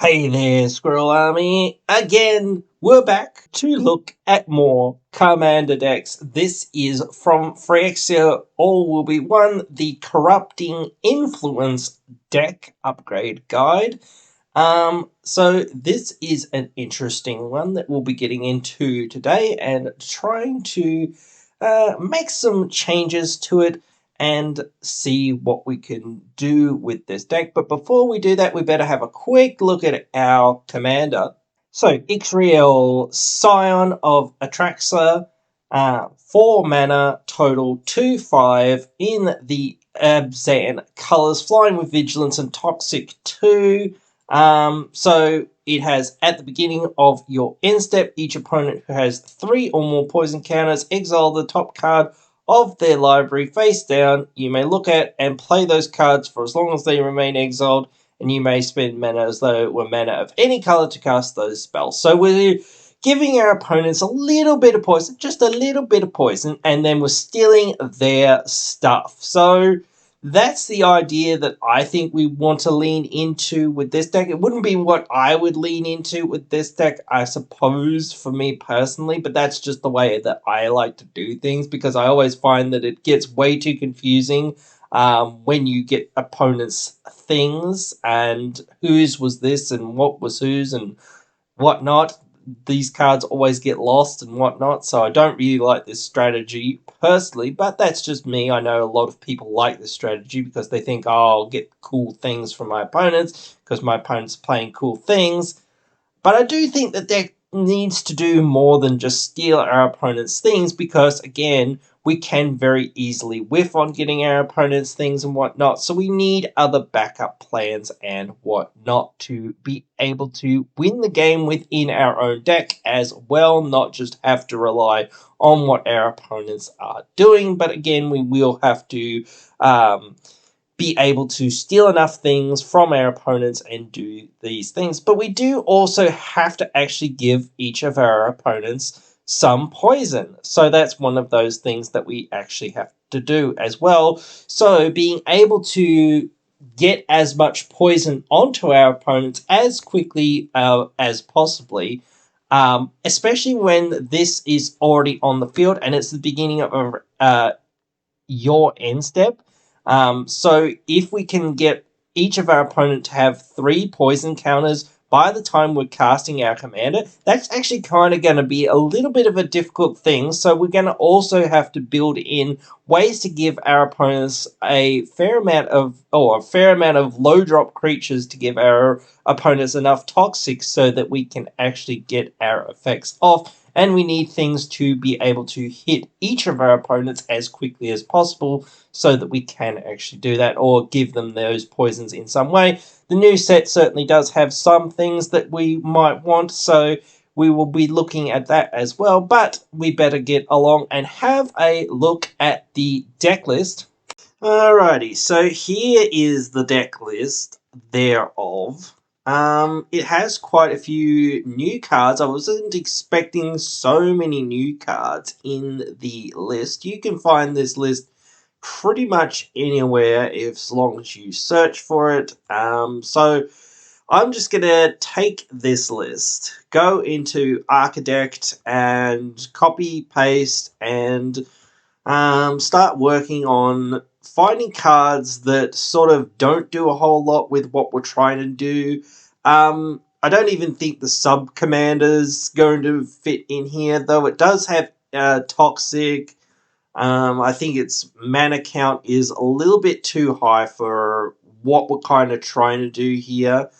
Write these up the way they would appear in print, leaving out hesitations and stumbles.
Hey there, Squirrel Army. Again, we're back to look at more Commander decks. This is from Phyrexia All Will Be One, the Corrupting Influence deck upgrade guide. So this is an interesting one that we'll be getting into today and trying to make some changes to it and see what we can do with this deck. But before we do that, we better have a quick look at our commander. So, Ixriel, Scion of Atraxa, 4 mana, total 2/5 in the Abzan colours, flying with Vigilance and Toxic 2. So it has at the beginning of your end step, each opponent who has 3 or more poison counters, exile the top card of their library face down. You may look at and play those cards for as long as they remain exiled, and you may spend mana as though it were mana of any color to cast those spells. So we're giving our opponents a little bit of poison, just a little bit of poison, and then we're stealing their stuff. So that's the idea that I think we want to lean into with this deck. It wouldn't be what I would lean into with this deck, I suppose, for me personally, but that's just the way that I like to do things, because I always find that it gets way too confusing when you get opponents' things and whose was this and what was whose and whatnot. These cards always get lost and whatnot, so I don't really like this strategy personally, but that's just me. I know a lot of people like this strategy because they think, oh, I'll get cool things from my opponents because my opponent's playing cool things. But I do think that deck needs to do more than just steal our opponent's things, because, again, we can very easily whiff on getting our opponent's things and whatnot, so we need other backup plans and whatnot to be able to win the game within our own deck as well, not just have to rely on what our opponents are doing. But again, we will have to be able to steal enough things from our opponents and do these things. But we do also have to actually give each of our opponents some poison. So that's one of those things that we actually have to do as well. So being able to get as much poison onto our opponents as quickly as possibly, especially when this is already on the field and it's the beginning of your end step. So if we can get each of our opponent to have 3 poison counters by the time we're casting our commander, that's actually kind of going to be a little bit of a difficult thing. So we're going to also have to build in ways to give our opponents a fair amount of low drop creatures to give our opponents enough toxic so that we can actually get our effects off. And we need things to be able to hit each of our opponents as quickly as possible so that we can actually do that, or give them those poisons in some way. The new set certainly does have some things that we might want, so we will be looking at that as well. But we better get along and have a look at the deck list. Alrighty, so here is the deck list thereof. It has quite a few new cards. I wasn't expecting so many new cards in the list. You can find this list pretty much anywhere as long as you search for it. So I'm just going to take this list, go into Architect and copy, paste, and start working on finding cards that sort of don't do a whole lot with what we're trying to do. I don't even think the sub-commander's going to fit in here, though it does have Toxic. I think its mana count is a little bit too high for what we're kind of trying to do here.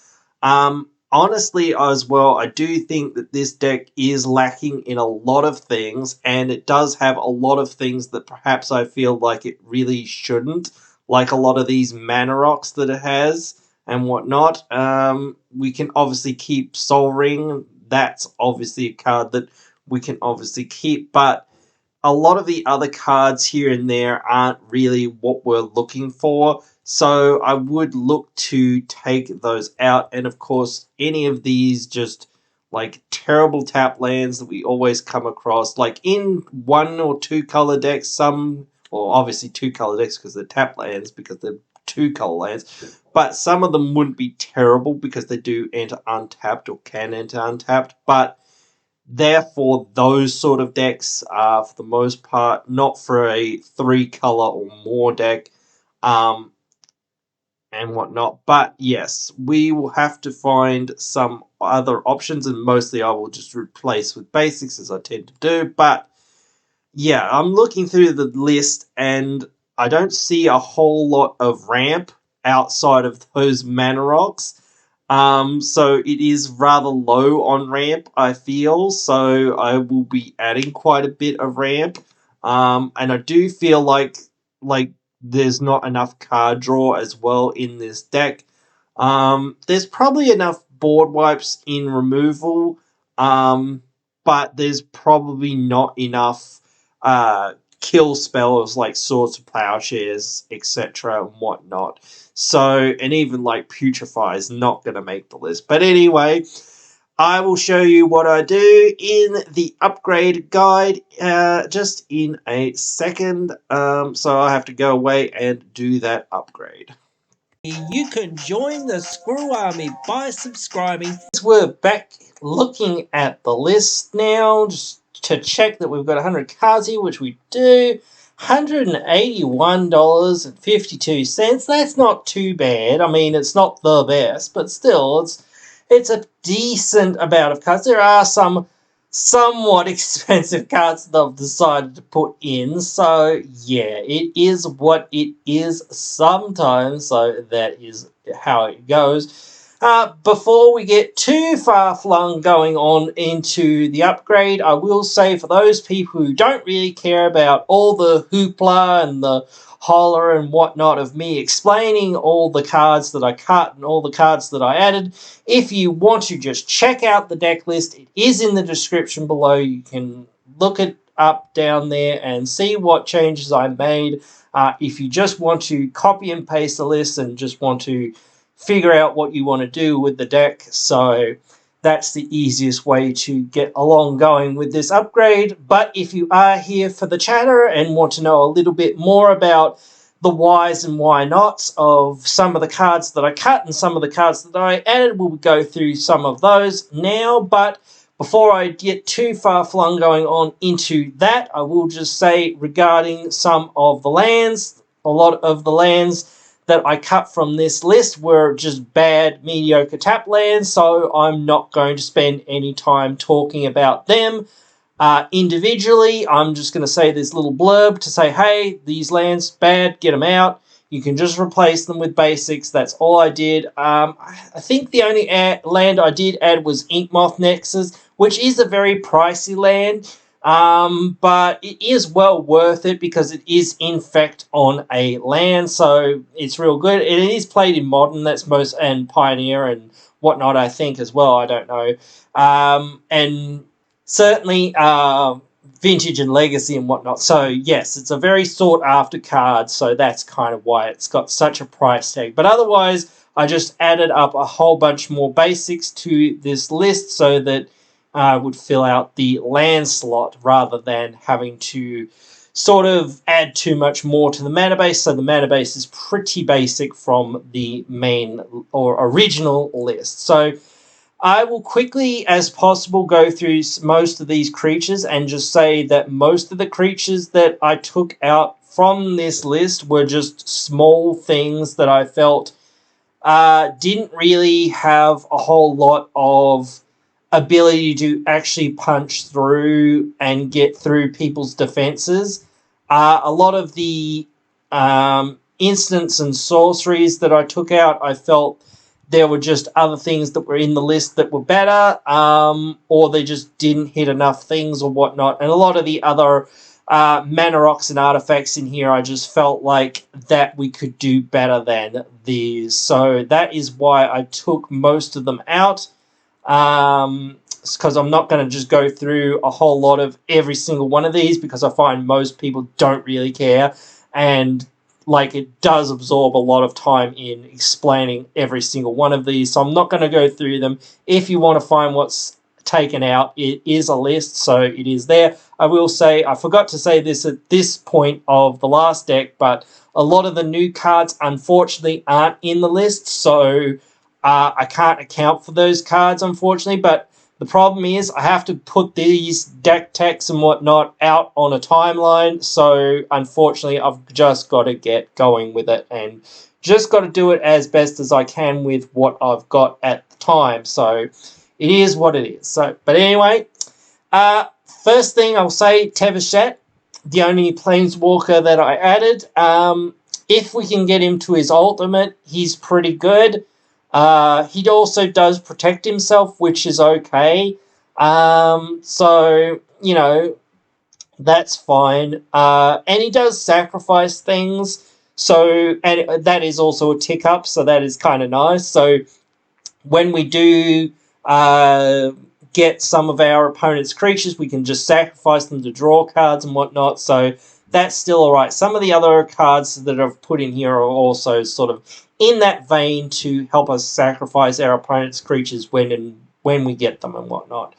Honestly, as well, I do think that this deck is lacking in a lot of things, and it does have a lot of things that perhaps I feel like it really shouldn't, like a lot of these mana rocks that it has and whatnot. We can obviously keep Soul Ring. That's obviously a card that we can obviously keep, but a lot of the other cards here and there aren't really what we're looking for. So I would look to take those out. And of course, any of these just like terrible tap lands that we always come across, like in 1 or 2 color decks, well, obviously 2 color decks because they're tap lands, because they're 2-color lands. But some of them wouldn't be terrible because they do enter untapped or can enter untapped. But therefore, those sort of decks are, for the most part, not for a 3-color or more deck. And whatnot. But yes, we will have to find some other options, and mostly I will just replace with basics as I tend to do. But yeah, I'm looking through the list and I don't see a whole lot of ramp outside of those mana rocks. So it is rather low on ramp, I feel. So I will be adding quite a bit of ramp. And I do feel like there's not enough card draw as well in this deck. There's probably enough board wipes in removal, but there's probably not enough kill spells like Swords of Plowshares, etc. and whatnot. So, and even like Putrefy is not going to make the list. But anyway, I will show you what I do in the upgrade guide just in a second. So I have to go away and do that upgrade. You can join the Squirrel Army by subscribing. We're back looking at the list now, just to check that we've got 100 cards here, which we do. $181.52. That's not too bad. I mean, it's not the best, but still, it's a decent amount of cards. There are some somewhat expensive cards that I've decided to put in. So, yeah, it is what it is sometimes. So, that is how it goes. Before we get too far-flung going on into the upgrade, I will say for those people who don't really care about all the hoopla and the holler and whatnot of me explaining all the cards that I cut and all the cards that I added, if you want to just check out the deck list, it is in the description below. You can look it up down there and see what changes I made. If you just want to copy and paste the list and just want to figure out what you want to do with the deck. So that's the easiest way to get along going with this upgrade. But if you are here for the chatter and want to know a little bit more about the whys and why nots of some of the cards that I cut and some of the cards that I added, we'll go through some of those now. But before I get too far flung going on into that, I will just say regarding some of the lands, a lot of the lands that I cut from this list were just bad, mediocre tap lands, so I'm not going to spend any time talking about them individually. I'm just going to say this little blurb to say, hey, these lands, bad, get them out. You can just replace them with basics. That's all I did. I think the only land I did add was Inkmoth Nexus, which is a very pricey land. But it is well worth it because it is in fact on a land, so it's real good. It is played in Modern, that's most, and Pioneer and whatnot, I think, as well. I don't know. And certainly Vintage and Legacy and whatnot. So yes, it's a very sought after card, so that's kind of why it's got such a price tag. But otherwise, I just added up a whole bunch more basics to this list so that would fill out the land slot rather than having to sort of add too much more to the mana base. So the mana base is pretty basic from the main or original list. So I will quickly as possible go through most of these creatures and just say that most of the creatures that I took out from this list were just small things that I felt didn't really have a whole lot of ability to actually punch through and get through people's defenses. A lot of the instants and sorceries that I took out, I felt there were just other things that were in the list that were better, or they just didn't hit enough things or whatnot. And a lot of the other mana rocks and artifacts in here, I just felt like that we could do better than these. So that is why I took most of them out. Because I'm not going to just go through a whole lot of every single one of these, because I find most people don't really care, and like it does absorb a lot of time in explaining every single one of these. So I'm not going to go through them. If you want to find what's taken out. It is a list, so it is there. I will say, I forgot to say this at this point of the last deck, but a lot of the new cards, unfortunately, aren't in the list, so I can't account for those cards, unfortunately, but the problem is I have to put these deck techs and whatnot out on a timeline, so unfortunately I've just got to get going with it and just got to do it as best as I can with what I've got at the time, so it is what it is. So, but anyway, first thing I'll say, Tevershat, the only Planeswalker that I added. If we can get him to his ultimate, he's pretty good. He also does protect himself, which is okay. So, you know, that's fine. And he does sacrifice things. So, and that is also a tick up, so that is kind of nice. So, when we do get some of our opponent's creatures, we can just sacrifice them to draw cards and whatnot, so that's still alright. Some of the other cards that I've put in here are also sort of in that vein to help us sacrifice our opponent's creatures when we get them and whatnot.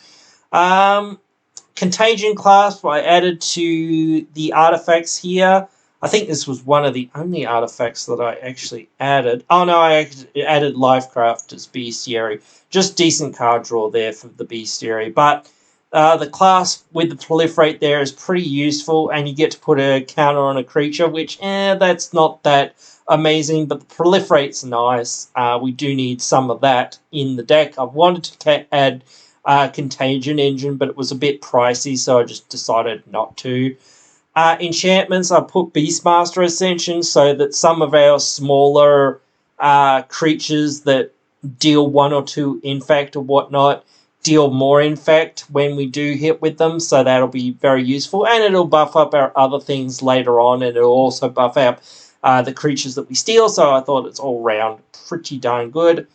Contagion Clasp I added to the artifacts here. I think this was one of the only artifacts that I actually added. Oh no, I added Lifecrafter's Bestiary. Just decent card draw there for the Bestiary. But the Clasp with the Proliferate there is pretty useful, and you get to put a counter on a creature, which, that's not that amazing, but the Proliferate's nice. We do need some of that in the deck. I wanted to add Contagion Engine, but it was a bit pricey, so I just decided not to. Enchantments, I put Beastmaster Ascension so that some of our smaller creatures that deal 1 or 2 infect or whatnot deal more infect when we do hit with them, so that'll be very useful, and it'll buff up our other things later on, and it'll also buff up the creatures that we steal, so I thought it's all round pretty darn good.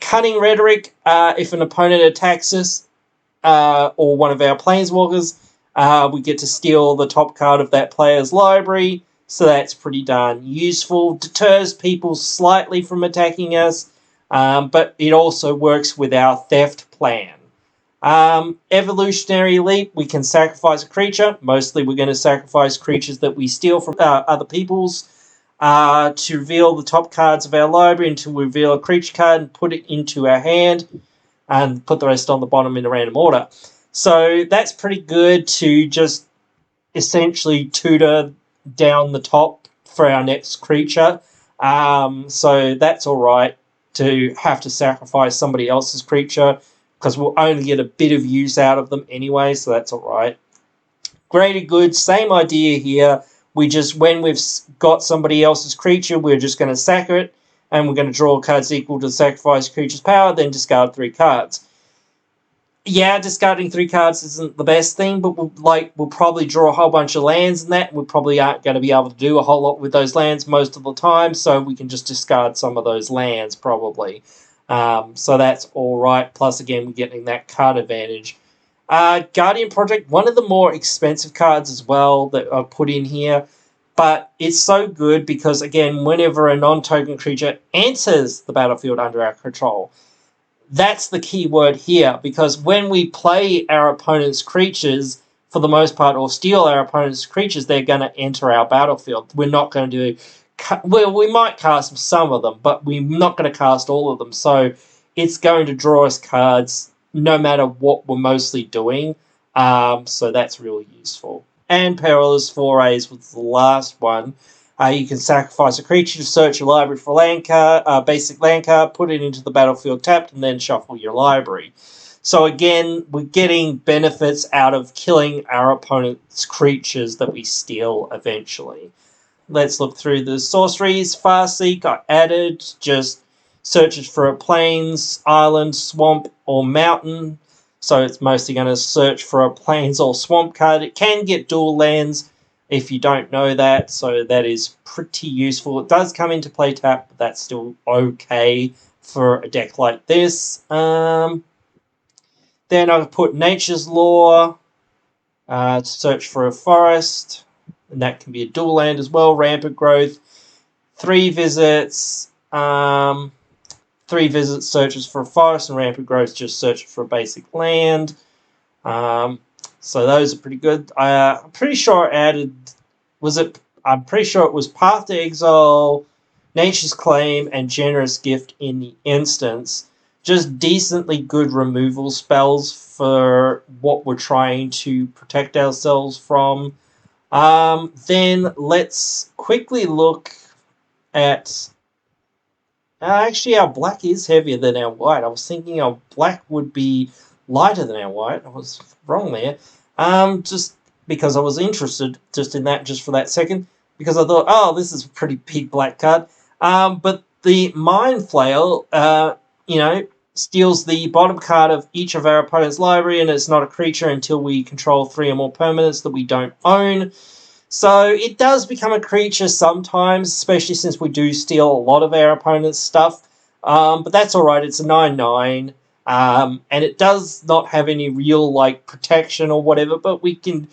Cunning Rhetoric, if an opponent attacks us or one of our Planeswalkers, we get to steal the top card of that player's library, so that's pretty darn useful. Deters people slightly from attacking us, but it also works with our theft plan. Evolutionary Leap, we can sacrifice a creature. Mostly we're going to sacrifice creatures that we steal from other people's to reveal the top cards of our library and to reveal a creature card and put it into our hand and put the rest on the bottom in a random order. So that's pretty good to just essentially tutor down the top for our next creature. So that's all right to have to sacrifice somebody else's creature because we'll only get a bit of use out of them anyway, so that's all right. Greater Good, same idea here. We just, when we've got somebody else's creature, we're just going to sack it, and we're going to draw cards equal to the sacrifice creature's power, then discard 3 cards. Yeah, discarding 3 cards isn't the best thing, but we'll probably draw a whole bunch of lands and that. We probably aren't going to be able to do a whole lot with those lands most of the time, so we can just discard some of those lands, probably. So that's alright, plus again, we're getting that card advantage. Guardian Project, one of the more expensive cards as well that I've put in here, but it's so good because, again, whenever a non-token creature enters the battlefield under our control, that's the key word here, because when we play our opponent's creatures, for the most part, or steal our opponent's creatures, they're going to enter our battlefield. We're not going to do... Well, we might cast some of them, but we're not going to cast all of them, so it's going to draw us cards no matter what we're mostly doing, so that's really useful. And Perilous Forays was the last one. You can sacrifice a creature to search your library for land card, basic land card, put it into the battlefield tapped, and then shuffle your library. So again, we're getting benefits out of killing our opponent's creatures that we steal eventually. Let's look through the sorceries. Farseek I added, just searches for a plains, island, swamp, or mountain. So it's mostly going to search for a plains or swamp card. It can get dual lands if you don't know that, so that is pretty useful. It does come into play tap, but that's still okay for a deck like this. Then I've put Nature's Law to search for a forest, and that can be a dual land as well. Rampant Growth, 3 visits, 3 3 visits searches for a forest, and rampant growth just searches for a basic land. So those are pretty good. I'm pretty sure I added... I'm pretty sure it was Path to Exile, Nature's Claim, and Generous Gift in the instance. Just decently good removal spells for what we're trying to protect ourselves from. Then let's quickly look at... actually, our black is heavier than our white. I was thinking our black would be lighter than our white. I was wrong there. Just because I was interested just in that, just for that second. Because I thought, oh, this is a pretty big black card. But the Mind Flail, steals the bottom card of each of our opponent's library, and it's not a creature until we control 3 or more permanents that we don't own. So it does become a creature sometimes, especially since we do steal a lot of our opponent's stuff. But that's alright, it's a 9/9. And it does not have any real, protection or whatever, but we can,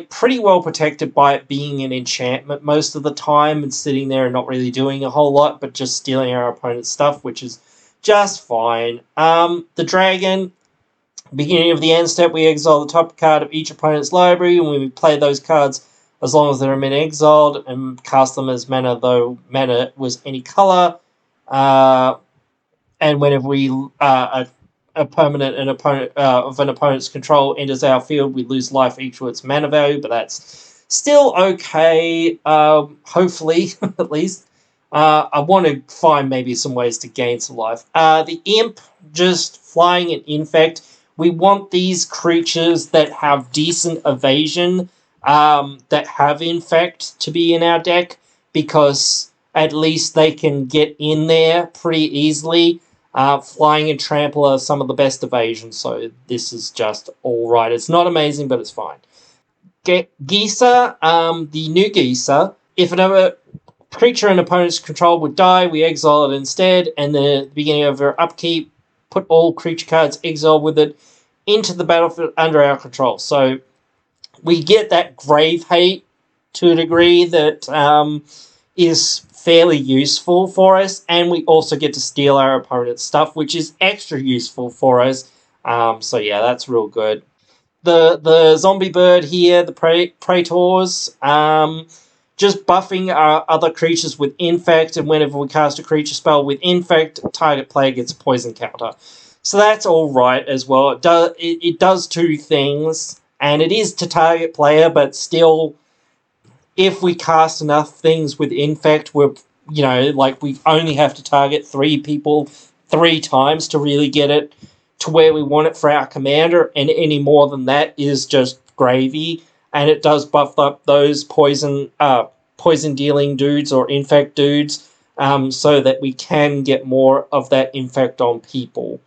pretty well protect it by it being an enchantment most of the time and sitting there and not really doing a whole lot, but just stealing our opponent's stuff, which is just fine. The dragon... Beginning of the end step, we exile the top card of each opponent's library, and we play those cards as long as they're been exiled, and cast them as mana, though mana was any color. And whenever a permanent of an opponent's control enters our field, we lose life equal to its mana value, but that's still okay, hopefully, at least. I want to find maybe some ways to gain some life. The Imp, just flying and infect. We want these creatures that have decent evasion, that have infect, to be in our deck, because at least they can get in there pretty easily. Flying and trample are some of the best evasion, so this is just alright. It's not amazing, but it's fine. Geyser, the new Geyser, if another creature an opponent's control would die, we exile it instead, and then at the beginning of our upkeep, put all creature cards exiled with it into the battlefield under our control. So we get that grave hate to a degree that is fairly useful for us, and we also get to steal our opponent's stuff, which is extra useful for us. So yeah, that's real good. The zombie bird here, the Praetors, just buffing our other creatures with Infect, and whenever we cast a creature spell with Infect, target player gets a poison counter. So that's alright as well. It does 2 things, and it is to target player, but still, if we cast enough things with Infect, we only have to target 3 people 3 times to really get it to where we want it for our commander, and any more than that is just gravy. And it does buff up those poison dealing dudes or infect dudes, so that we can get more of that infect on people.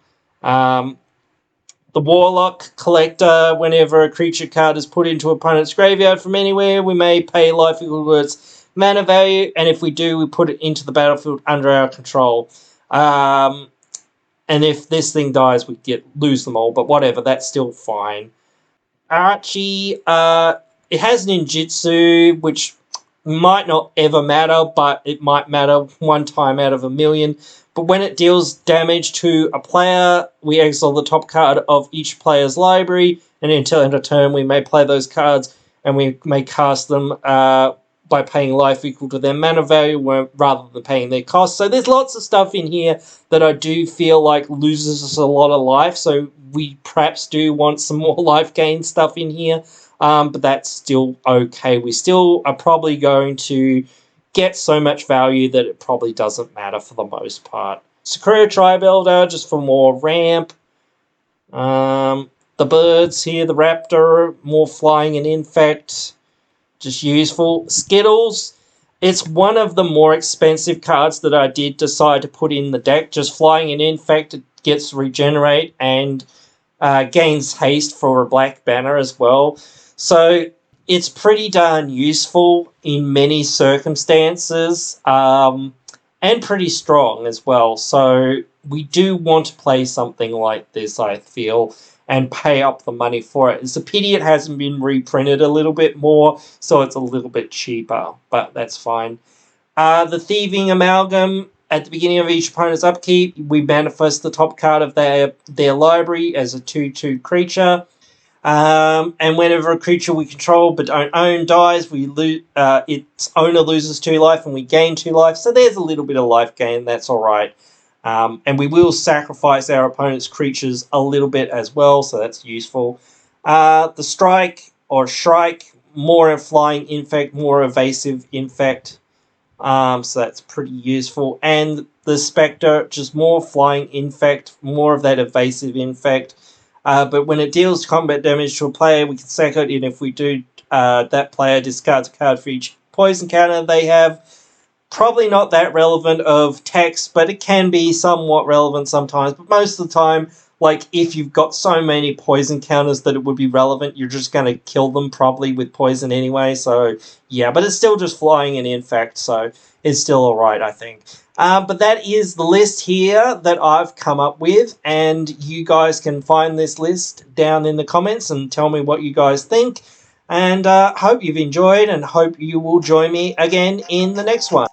The Warlock Collector, whenever a creature card is put into opponent's graveyard from anywhere, we may pay life equal to its mana value, and if we do, we put it into the battlefield under our control. And if this thing dies, we lose them all, but whatever, that's still fine. Archie, it has ninjutsu, which might not ever matter, but it might matter 1 time out of 1,000,000. But when it deals damage to a player, we exile the top card of each player's library, and until end of turn, we may play those cards, and we may cast them by paying life equal to their mana value rather than paying their cost. So there's lots of stuff in here that I do feel like loses us a lot of life, so we perhaps do want some more life gain stuff in here, but that's still okay. We still are probably going to get so much value that it probably doesn't matter for the most part. Sakura Tribe Elder, just for more ramp. The birds here, the raptor, more flying and infect, just useful. Skittles, it's one of the more expensive cards that I did decide to put in the deck. Just flying and infect, it gets regenerate and gains haste for a black banner as well. So it's pretty darn useful in many circumstances, and pretty strong as well. So we do want to play something like this, I feel, and pay up the money for it. It's a pity it hasn't been reprinted a little bit more, so it's a little bit cheaper, but that's fine. The Thieving Amalgam, At the beginning of each opponent's upkeep, we manifest the top card of their library as a 2/2 creature. And whenever a creature we control but don't own dies, its owner loses 2 life and we gain 2 life. So there's a little bit of life gain. That's all right. And we will sacrifice our opponent's creatures a little bit as well, so that's useful. The strike or shrike, more flying infect, more evasive infect. So that's pretty useful. And the Spectre, just more flying infect, more of that evasive infect. But when it deals combat damage to a player, we can sack it, and if we do, that player discards a card for each poison counter they have. Probably not that relevant of text, but it can be somewhat relevant sometimes. But most of the time, like, if you've got so many poison counters that it would be relevant, you're just going to kill them probably with poison anyway. So, yeah, but it's still just flying and infect, so it's still alright, I think. But that is the list here that I've come up with, and you guys can find this list down in the comments and tell me what you guys think. And hope you've enjoyed, and hope you will join me again in the next one.